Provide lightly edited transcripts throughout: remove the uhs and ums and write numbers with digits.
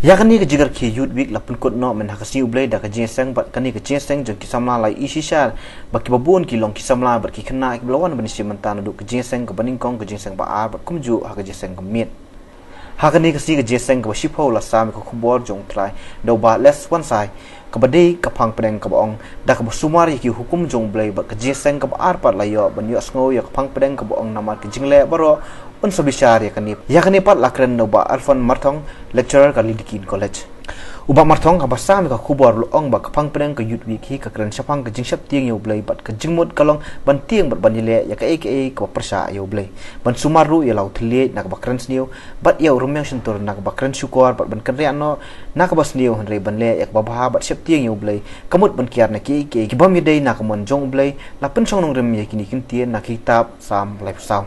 ya kani ke jigar ki youth week lapun kot no men hakasi ublay da ka jeseng bat kani ke jeseng jong ki samla lai isisha baki babun ki long ki samla bat ki khna ki blawan ban si mantan du ke jeseng ke baning kong ke jeseng ba ar bat kumju ha ke jeseng ke mit ha kani ke si ke jeseng ke shipho la sam ko khubor jong trai do ba les one sai ke badai ke phang pedeng ke bong da ke sumar ki hukum jong blay bat ke jeseng ke ar pat la yo ban yo sngo yo ke phang pedeng ke bong namat ke jingle baro un sabishar ya kani pat lakren no ba alfon marthong lecturer ka lidikin college uba marthong ka basam ka khubor lo ong ba ka phang pedeng ka youth week hi ka kran sapang ka jingshap tieng yo blai bat ka jingmut kalong ban tieng bat ban yele ya ka aka ka prasa yo blai ban sumaru ya lau thile nak ba kran sniu bat yo rumyang sentur nak ba kran sukor bat ban kan re no nak ba sniu han re ban le yak ba ba bat sep tieng yo blai kamut ban kiar na ki ki bam yedai nak mon jong blai la pen song nong rem ye kini kin tien nak kitab sam lai saw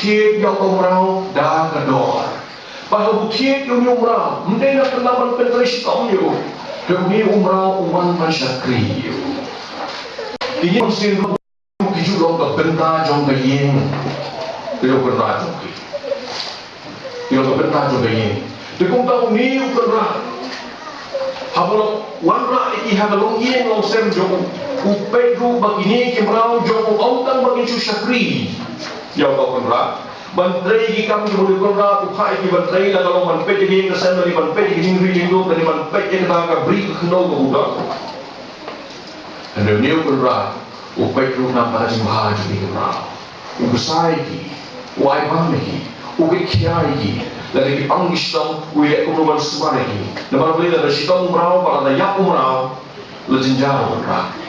Buktiet yang orang dah kedor. Bahawa buktiet yang orang, mereka kenal pengeris kaum you. Demi orang uman masyakri you. Ini mesti tujuh orang benda jong kayin. Dia benda jong kayin. Dia benda jong kayin. Dia pun tahu ni benda. Habis warna ini hagalong yin long sem jong upedru begini kemrau jong orang bagi syakri. Yang kau kenal, bantrai kita boleh kenal, ukai kita bantrai lah kalau bantrai jadi yang kesan dari bantrai jadi yang rindu dari bantrai jadi kita beri kenal ke budak. Dan dia kenal, ukai itu nampak jemaah jadi kenal, ubesai ki, uai bami, ubai kiai ki, dari kita Islam, uai kumpulan semua ki. Nama boleh dari kita umrah, pada yak umrah, lejenjar umrah.